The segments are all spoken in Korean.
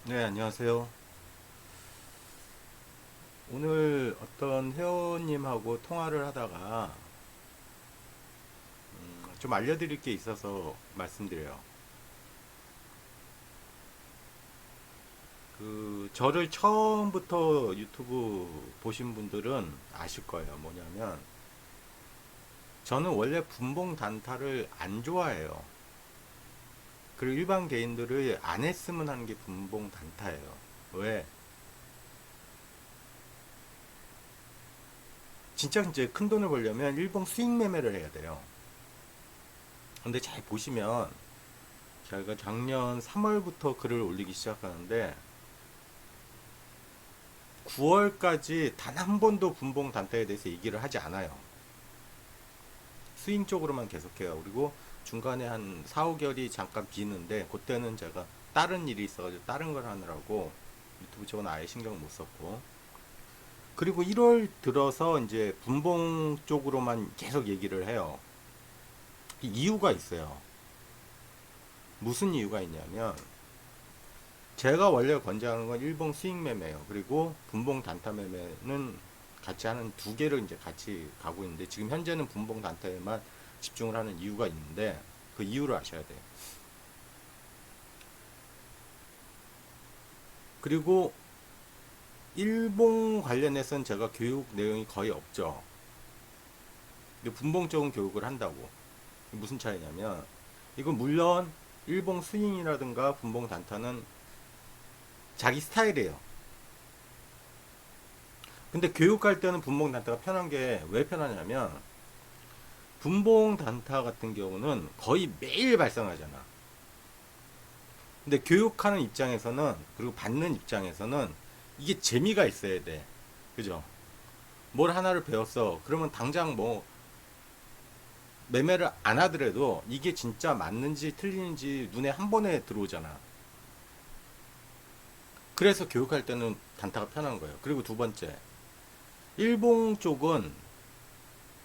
네, 안녕하세요. 오늘 어떤 회원님하고 통화를 하다가 좀 알려드릴 게 있어서 말씀드려요. 저를 처음부터 유튜브 보신 분들은 아실 거예요. 뭐냐면 저는 원래 분봉 단타를 안 좋아해요. 그리고 일반 개인들을 안 했으면 하는 게 분봉 단타예요. 왜? 진짜 이제 큰 돈을 벌려면 일봉 수익 매매를 해야 돼요. 근데 잘 보시면 제가 작년 3월부터 글을 올리기 시작하는데 9월까지 단 한 번도 분봉 단타에 대해서 얘기를 하지 않아요. 스윙 쪽으로만 계속해요. 그리고 중간에 한 4, 5개월이 잠깐 비는데 그때는 제가 다른 일이 있어가지고 다른 걸 하느라고 유튜브 쪽은 아예 신경 못 썼고, 그리고 1월 들어서 이제 분봉 쪽으로만 계속 얘기를 해요. 이유가 있어요. 무슨 이유가 있냐면 제가 원래 권장하는 건 일봉 수익 매매예요. 그리고 분봉 단타 매매는 같이 하는 두 개를 이제 같이 가고 있는데, 지금 현재는 분봉 단타에만 집중을 하는 이유가 있는데 그 이유를 아셔야 돼요. 그리고 일봉 관련해서는 제가 교육 내용이 거의 없죠. 근데 분봉 쪽은 교육을 한다고. 무슨 차이냐면, 이건 물론 일봉 스윙이라든가 분봉 단타는 자기 스타일이에요. 근데 교육할 때는 분봉 단타가 편한 게 왜 편하냐면, 분봉 단타 같은 경우는 거의 매일 발생하잖아. 근데 교육하는 입장에서는, 그리고 받는 입장에서는 이게 재미가 있어야 돼. 그죠? 뭘 하나를 배웠어. 그러면 당장 뭐 매매를 안 하더라도 이게 진짜 맞는지 틀리는지 눈에 한 번에 들어오잖아. 그래서 교육할 때는 단타가 편한 거예요. 그리고 두 번째, 일봉 쪽은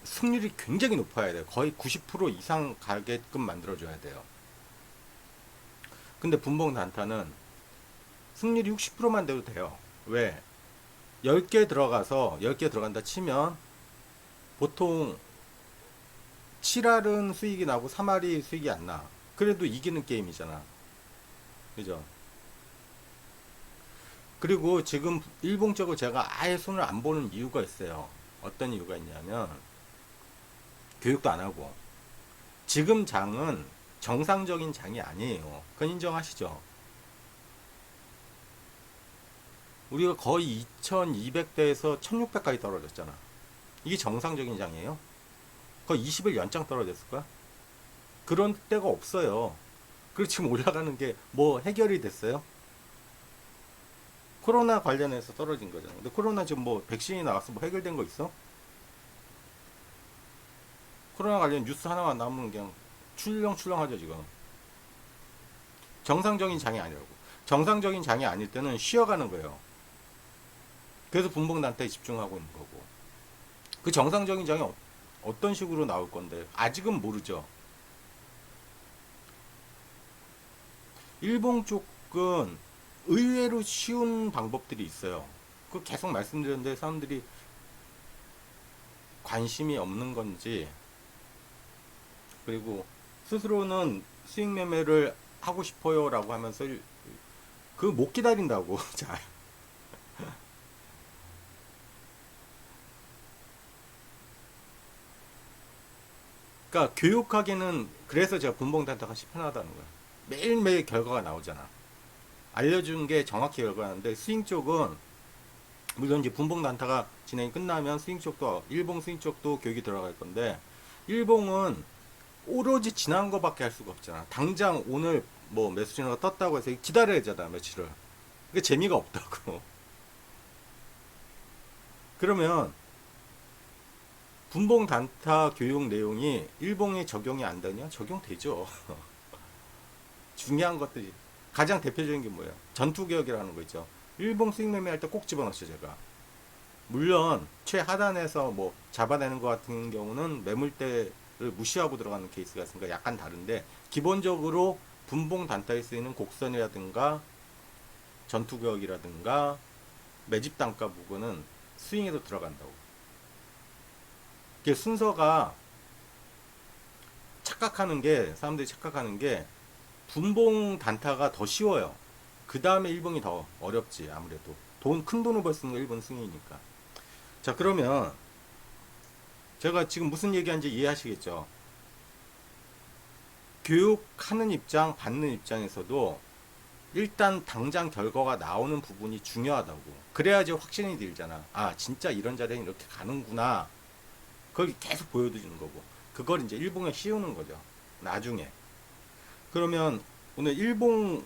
승률이 굉장히 높아야 돼요. 거의 90% 이상 가게끔 만들어줘야 돼요. 근데 분봉 단타는 승률이 60%만 돼도 돼요. 왜? 10개 들어가서 10개 들어간다 치면 보통 7알은 수익이 나고 3알이 수익이 안 나. 그래도 이기는 게임이잖아. 그죠? 그리고 지금 일봉적으로 제가 아예 손을 안 보는 이유가 있어요. 어떤 이유가 있냐면 교육도 안 하고, 지금 장은 정상적인 장이 아니에요. 그건 인정하시죠? 우리가 거의 2200대에서 1600까지 떨어졌잖아. 이게 정상적인 장이에요? 거의 20일 연장 떨어졌을 거야? 그런 때가 없어요. 그리고 지금 올라가는 게 뭐 해결이 됐어요? 코로나 관련해서 떨어진 거잖아. 근데 코로나 지금 뭐 백신이 나와서 뭐 해결된 거 있어? 코로나 관련 뉴스 하나만 나오면 그냥 출렁출렁하죠 지금. 정상적인 장이 아니라고. 정상적인 장이 아닐 때는 쉬어가는 거예요. 그래서 분봉단타에 집중하고 있는 거고. 그 정상적인 장이 어떤 식으로 나올 건데 아직은 모르죠. 일봉 쪽은 의외로 쉬운 방법들이 있어요. 그 계속 말씀드렸는데 사람들이 관심이 없는 건지, 그리고 스스로는 수익 매매를 하고 싶어요라고 하면서 그 못 기다린다고. 자, 그러니까 교육하기는, 그래서 제가 분봉 단타가 편하다는 거야. 매일매일 결과가 나오잖아. 알려준 게 정확히 결과가 나는데, 스윙 쪽은 물론 이제 분봉 단타가 진행이 끝나면 스윙 쪽도, 일봉 스윙 쪽도 교육이 들어갈 건데, 일봉은 오로지 지난 거밖에 할 수가 없잖아. 당장 오늘 뭐 매수 신호가 떴다고 해서 기다려야 되잖아, 며칠을. 그게 재미가 없다고. 그러면 분봉 단타 교육 내용이 일봉에 적용이 안 되냐? 적용되죠. 중요한 것들이, 가장 대표적인 게 뭐예요? 전투개혁이라는 거 있죠. 일봉 수익 매매할 때 꼭 집어넣죠, 제가. 물론 최하단에서 뭐 잡아내는 것 같은 경우는 매물대를 무시하고 들어가는 케이스가 있으니까 약간 다른데, 기본적으로 분봉 단타에 쓰이는 곡선이라든가 전투격이라든가 매집 단가 부분은 스윙에도 들어간다고. 이게 순서가 사람들이 착각하는 게 분봉 단타가 더 쉬워요. 그 다음에 일봉이 더 어렵지. 아무래도 큰 돈을 벌 수 있는 거 일본 승이니까. 자, 그러면 제가 지금 무슨 얘기하는지 이해하시겠죠? 교육하는 입장, 받는 입장에서도 일단 당장 결과가 나오는 부분이 중요하다고. 그래야지 확신이 들잖아. 아, 진짜 이런 자리는 이렇게 가는구나. 그걸 계속 보여주는 거고. 그걸 이제 일봉에 씌우는 거죠. 나중에. 그러면 오늘 일봉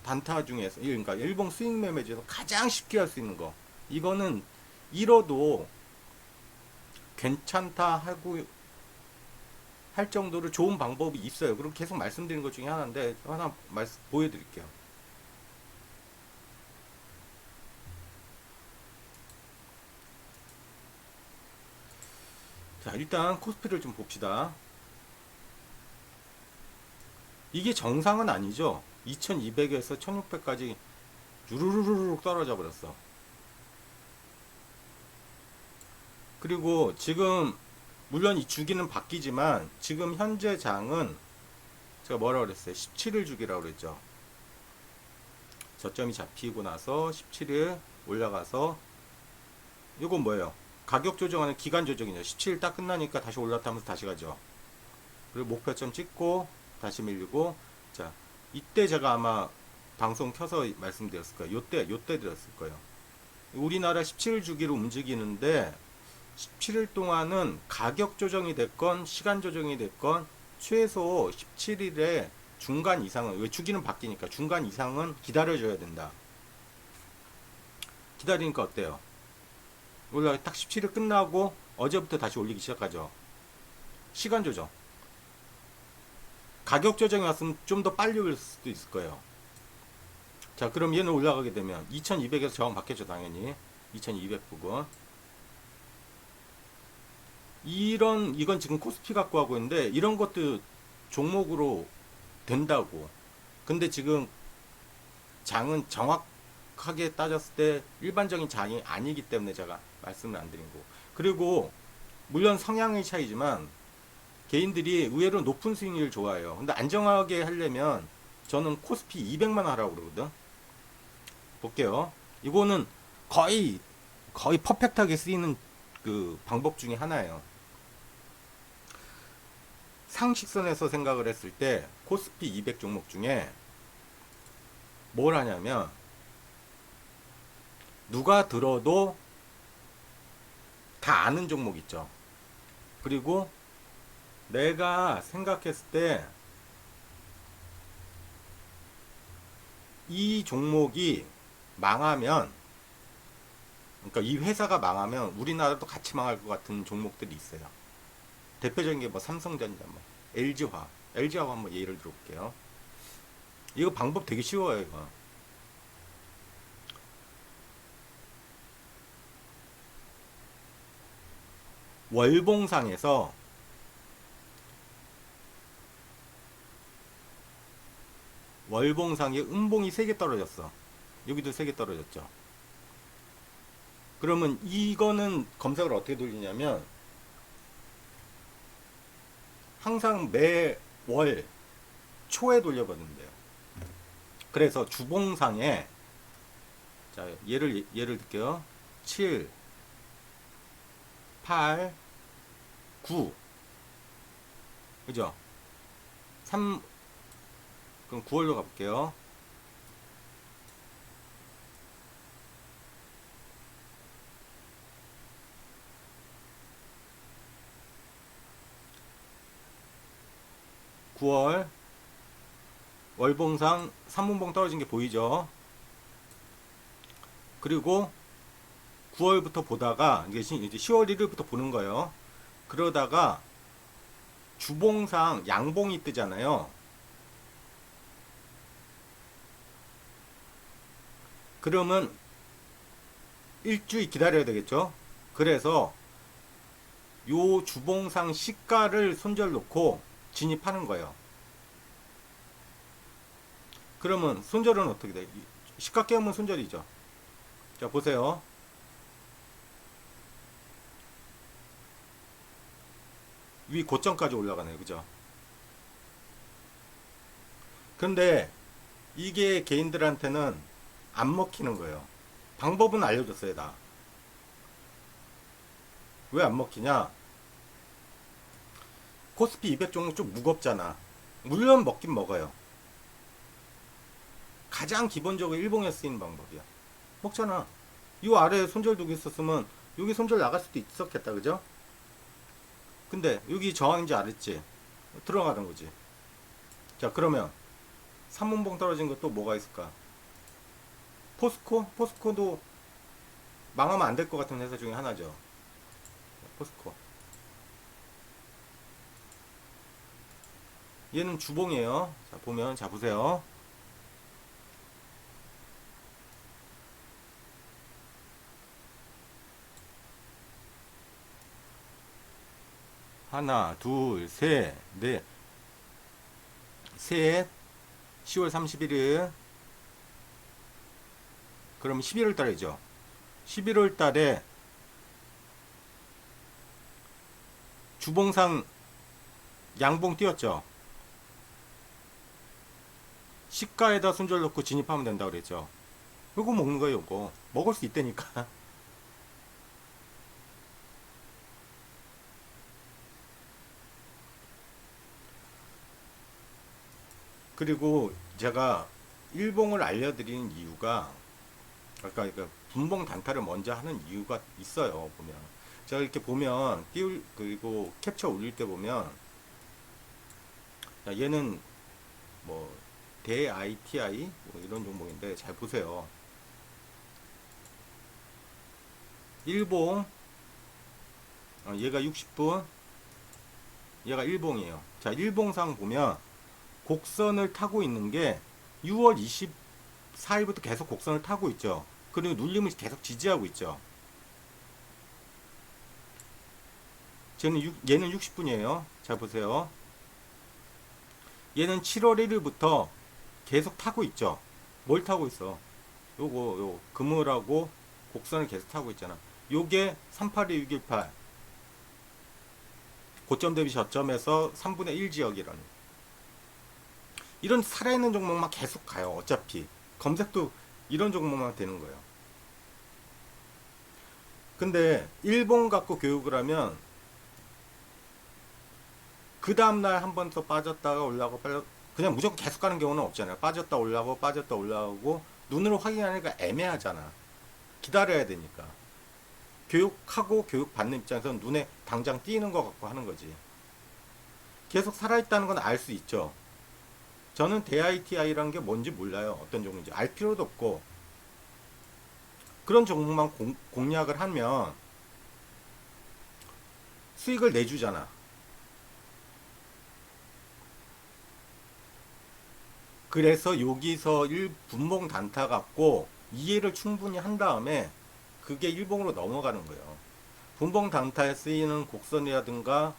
단타 중에서, 그러니까 일봉 스윙 매매 중에서 가장 쉽게 할 수 있는 거. 이거는 잃어도 괜찮다 하고 할 정도로 좋은 방법이 있어요. 그리고 계속 말씀드리는 것 중에 하나인데 하나 보여드릴게요. 자, 일단 코스피를 좀 봅시다. 이게 정상은 아니죠. 2200에서 1600까지 유르르르 떨어져 버렸어. 그리고 지금 물론 이 주기는 바뀌지만 지금 현재 장은 제가 뭐라 그랬어요? 17일 주기라고 그랬죠. 저점이 잡히고 나서 17일 올라가서 이건 뭐예요? 가격 조정하는 기간 조정이죠. 17일 딱 끝나니까 다시 올라타면서 다시 가죠. 그리고 목표점 찍고 다시 밀리고. 자, 이때 제가 아마 방송 켜서 말씀드렸을 거예요. 요때 드렸을 거예요. 우리나라 17일 주기로 움직이는데 17일 동안은 가격 조정이 됐건 시간 조정이 됐건 최소 17일에 중간 이상은, 왜 주기는 바뀌니까 중간 이상은 기다려줘야 된다. 기다리니까 어때요? 올라 딱 17일 끝나고 어제부터 다시 올리기 시작하죠. 시간 조정. 가격 조정이 왔으면 좀 더 빨리 올릴 수도 있을 거예요. 자, 그럼 얘는 올라가게 되면 2200에서 저항 받겠죠. 당연히 2200 부분. 이건 지금 코스피 갖고 하고 있는데 이런 것도 종목으로 된다고. 근데 지금 장은 정확하게 따졌을 때 일반적인 장이 아니기 때문에 제가 말씀을 안 드린 거고. 그리고 물론 성향의 차이지만 개인들이 의외로 높은 수익률을 좋아해요. 근데 안정하게 하려면 저는 코스피 200만 하라고 그러거든. 볼게요. 이거는 거의 퍼펙트하게 쓰이는 그 방법 중에 하나예요. 상식선에서 생각을 했을 때 코스피 200 종목 중에 뭘 하냐면 누가 들어도 다 아는 종목 있죠. 그리고 내가 생각했을 때 이 종목이 망하면, 그러니까 이 회사가 망하면 우리나라도 같이 망할 것 같은 종목들이 있어요. 대표적인 게 뭐 삼성전자, 뭐 LG화학 한번 예를 들어볼게요. 이거 방법 되게 쉬워요. 이거 월봉상에서 월봉상에 음봉이 3개 떨어졌어. 여기도 3개 떨어졌죠. 그러면 이거는 검색을 어떻게 돌리냐면 항상 매월 초에 돌려보면 돼요. 그래서 주봉상에, 자, 예를 들게요. 7, 8, 9. 그죠? 3, 그럼 9월로 가볼게요. (9월) 월봉상 3분봉 떨어진 게 보이죠? 그리고 9월부터 보다가 이제 10월 1일부터 보는 거예요. 그러다가 주봉상 양봉이 뜨잖아요. 그러면 일주일 기다려야 되겠죠. 그래서 요 주봉상 시가를 손절 놓고 진입하는 거예요. 그러면 손절은 어떻게 돼? 시가 깨우면 손절이죠. 자, 보세요. 위 고점까지 올라가네요. 그죠? 근데 이게 개인들한테는 안 먹히는 거예요. 방법은 알려줬어요, 다. 왜 안 먹히냐? 코스피 200 종목 좀 무겁잖아. 물론 먹긴 먹어요. 가장 기본적으로 일봉에 쓰이는 방법이야. 먹잖아. 이 아래에 손절 두고 있었으면 여기 손절 나갈 수도 있었겠다. 그죠? 근데 여기 저항인지 알았지? 들어가는 거지. 자, 그러면 삼문봉 떨어진 것도 뭐가 있을까? 포스코? 포스코도 망하면 안 될 것 같은 회사 중에 하나죠. 포스코. 얘는 주봉이에요. 자, 보면, 자, 보세요. 하나, 둘, 셋, 넷, 셋, 10월 31일. 그럼 11월 달이죠. 11월 달에 주봉상 양봉 띄었죠. 시가에다 손절 넣고 진입하면 된다 그랬죠. 이거 먹는 거예요. 이거 먹을 수 있다니까. 그리고 제가 일봉을 알려드리는 이유가 아까 그러니까 분봉 단타를 먼저 하는 이유가 있어요. 보면 제가 이렇게 보면 띄울 그리고 캡처 올릴 때 보면 자, 얘는 뭐 대 ITI 뭐 이런 종목인데 잘 보세요. 일봉 얘가 60분 얘가 일봉이에요. 자, 일봉상 보면 곡선을 타고 있는 게 6월 24일부터 계속 곡선을 타고 있죠. 그리고 눌림을 계속 지지하고 있죠. 얘는 60분이에요. 잘 보세요. 얘는 7월 1일부터 계속 타고 있죠. 뭘 타고 있어? 요 그물하고 곡선을 계속 타고 있잖아. 요게 382618 고점 대비 저점에서 3분의 1 지역이라는 이런 살아있는 종목만 계속 가요. 어차피 검색도 이런 종목만 되는 거예요. 근데 일본 갖고 교육을 하면 그 다음날 한 번 더 빠졌다가 올라가고 그냥 무조건 계속 가는 경우는 없잖아요. 빠졌다 올라가고 빠졌다 올라가고 눈으로 확인하니까 애매하잖아. 기다려야 되니까. 교육하고 교육받는 입장에서 눈에 당장 띄는 것 같고 하는 거지. 계속 살아있다는 건 알 수 있죠. 저는 DITI라는 게 뭔지 몰라요. 어떤 종류인지 알 필요도 없고 그런 종목만 공략을 하면 수익을 내주잖아. 그래서 여기서 분봉 단타 갖고 이해를 충분히 한 다음에 그게 일봉으로 넘어가는 거예요. 분봉 단타에 쓰이는 곡선이라든가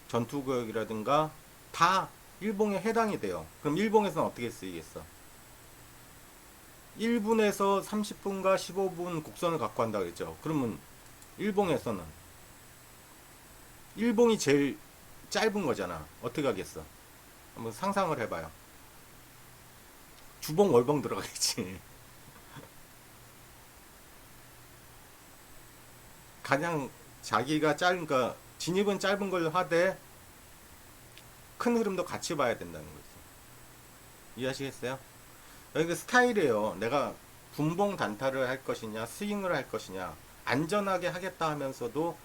전투구역이라든가 다 일봉에 해당이 돼요. 그럼 일봉에서는 어떻게 쓰이겠어? 1분에서 30분과 15분 곡선을 갖고 한다 그랬죠. 그러면 일봉에서는 일봉이 제일 짧은 거잖아. 어떻게 하겠어? 한번 상상을 해봐요. 주봉 월봉 들어가겠지. 가장 자기가 짧으니까 진입은 짧은 걸로 하되 큰 흐름도 같이 봐야 된다는 거죠. 이해하시겠어요? 여기 스타일이에요. 내가 분봉 단타를 할 것이냐 스윙을 할 것이냐 안전하게 하겠다 하면서도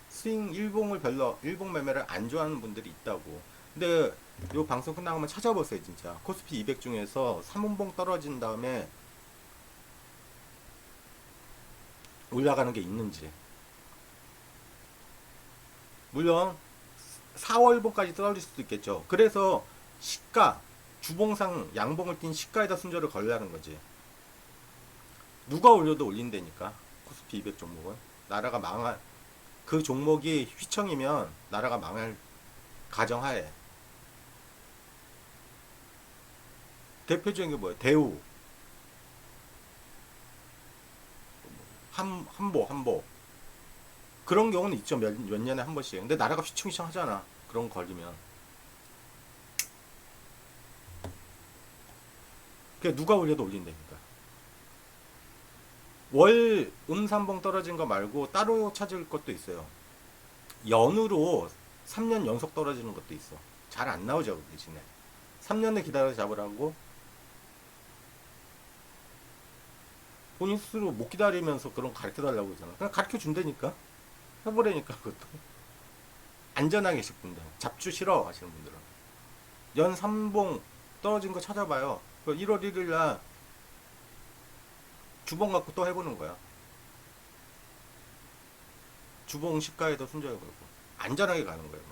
스윙 일봉 매매를 안 좋아하는 분들이 있다고. 근데 요 방송 끝나고 한번 찾아보세요. 진짜 코스피 200 중에서 3분봉 떨어진 다음에 올라가는 게 있는지. 물론 4월봉까지 떨어질 수도 있겠죠. 그래서 시가 주봉상 양봉을 띈 시가에다 순저를 걸라는 거지. 누가 올려도 올린다니까. 코스피 200 종목은 나라가 망할 그 종목이 휘청이면 나라가 망할 가정하에 대표적인 게 뭐예요? 대우, 한보. 그런 경우는 있죠. 몇 년에 한 번씩. 근데 나라가 휘청휘청 하잖아. 그런 거 걸리면. 그게 누가 올려도 올린다니까. 월 음산봉 떨어진 거 말고 따로 찾을 것도 있어요. 연으로 3년 연속 떨어지는 것도 있어. 잘 안 나오죠, 그 대신에. 3년을 기다려 잡으라고 본인 스스로 못 기다리면서 그런 거 가르쳐 달라고 그러잖아. 그냥 가르쳐 준다니까. 해보라니까, 그것도. 안전하게 계실 분들. 잡주 싫어 하시는 분들은. 연 3봉 떨어진 거 찾아봐요. 1월 1일 날 주봉 갖고 또 해보는 거야. 주봉 시가에도 순정해 보고. 안전하게 가는 거예요.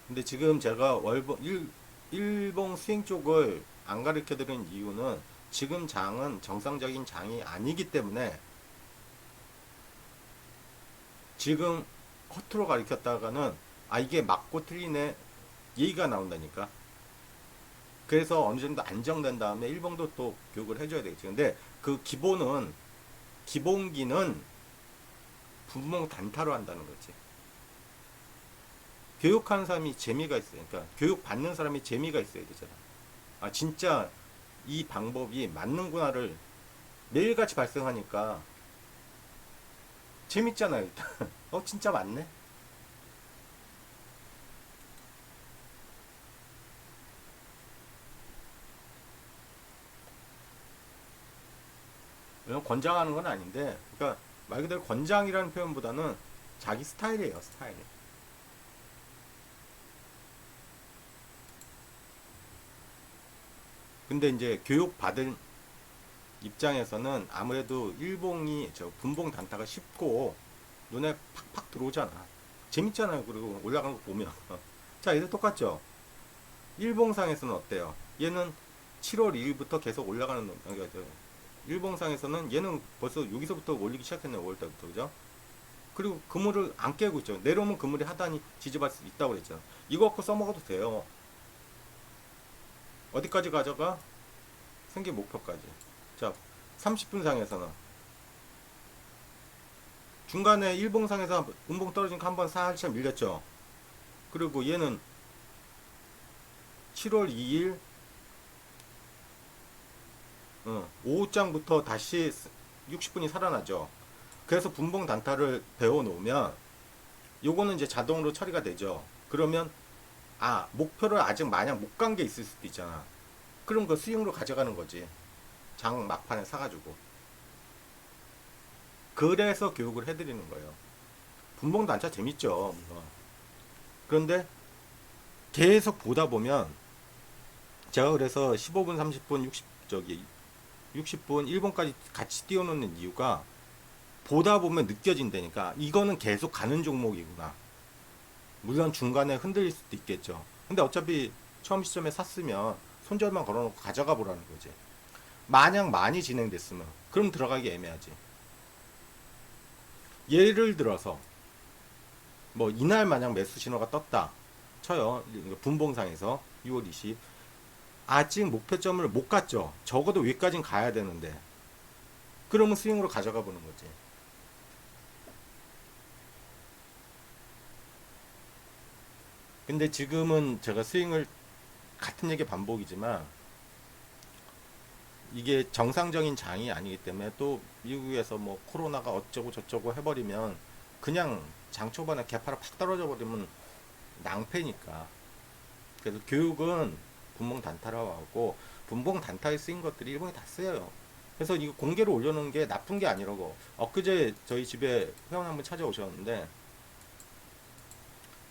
근데 지금 제가 일봉 스윙 쪽을 안 가르쳐 드리는 이유는 지금 장은 정상적인 장이 아니기 때문에 지금 허투루 가르쳤다가는 아 이게 맞고 틀리네 얘기가 나온다니까. 그래서 어느 정도 안정된 다음에 일봉도 또 교육을 해줘야 되겠지. 근데 그 기본기는 분봉 단타로 한다는 거지. 교육하는 사람이 재미가 있어요. 그러니까 교육 받는 사람이 재미가 있어야 되잖아. 아 진짜 이 방법이 맞는구나를 매일같이 발생하니까 재밌잖아요. 일단 진짜 맞네. 왜냐면 권장하는 건 아닌데, 그러니까 말 그대로 권장이라는 표현보다는 자기 스타일이에요, 스타일. 근데 이제 교육 받은 입장에서는 아무래도 일봉이 저 분봉 단타가 쉽고 눈에 팍팍 들어오잖아. 재밌잖아요. 그리고 올라가는 거 보면. 자, 얘도 똑같죠. 일봉상에서는 어때요? 얘는 7월 2일부터 계속 올라가는 놈. 그러니까 일봉상에서는 얘는 벌써 여기서부터 올리기 시작했네요. 5월달부터 그죠? 그리고 그물을 안 깨고 있죠. 내려오면 그물이 하단이 지지할 수 있다고 그랬잖아. 이거 갖고 써먹어도 돼요. 어디까지 가져가? 생계 목표까지. 자, 30분 상에서는 중간에 일봉상에서 음봉 떨어지니까 한번 살짝 밀렸죠. 그리고 얘는 7월 2일 오후장부터 다시 60분이 살아나죠. 그래서 분봉 단타를 배워 놓으면 요거는 이제 자동으로 처리가 되죠. 그러면 목표를 아직 마냥 못 간 게 있을 수도 있잖아. 그럼 그 스윙으로 가져가는 거지. 장 막판에 사가지고. 그래서 교육을 해드리는 거예요. 분봉 단타 재밌죠. 그런데 계속 보다 보면 제가 그래서 15분, 30분, 60분, 1분까지 같이 띄워놓는 이유가 보다 보면 느껴진다니까. 이거는 계속 가는 종목이구나. 물론 중간에 흔들릴 수도 있겠죠. 근데 어차피 처음 시점에 샀으면 손절만 걸어놓고 가져가 보라는 거지. 마냥 많이 진행됐으면 그럼 들어가기 애매하지. 예를 들어서 뭐 이날 마냥 매수 신호가 떴다 쳐요. 분봉상에서 6월 20 아직 목표점을 못 갔죠. 적어도 위까지는 가야 되는데 그러면 스윙으로 가져가 보는 거지. 근데 지금은 제가 스윙을 같은 얘기 반복이지만 이게 정상적인 장이 아니기 때문에 또 미국에서 뭐 코로나가 어쩌고 저쩌고 해버리면 그냥 장 초반에 개파가 팍 떨어져 버리면 낭패니까. 그래서 교육은 분봉 단타라고 하고 분봉 단타에 쓰인 것들이 일본에 다 쓰여요. 그래서 이거 공개로 올려놓은 게 나쁜 게 아니라고. 엊그제 저희 집에 회원 한 분 찾아오셨는데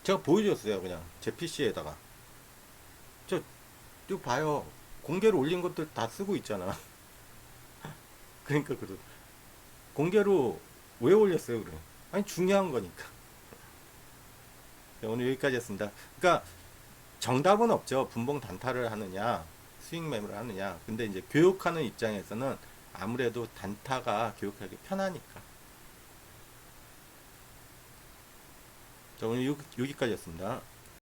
제가 보여줬어요. 그냥 제 PC에다가 이거 봐요. 공개로 올린 것들 다 쓰고 있잖아. 그러니까 공개로 왜 올렸어요? 그래. 아니 중요한 거니까. 네, 오늘 여기까지 했습니다. 그러니까 정답은 없죠. 분봉 단타를 하느냐, 스윙 매매를 하느냐. 근데 이제 교육하는 입장에서는 아무래도 단타가 교육하기 편하니까. 자, 오늘 여기까지 했습니다.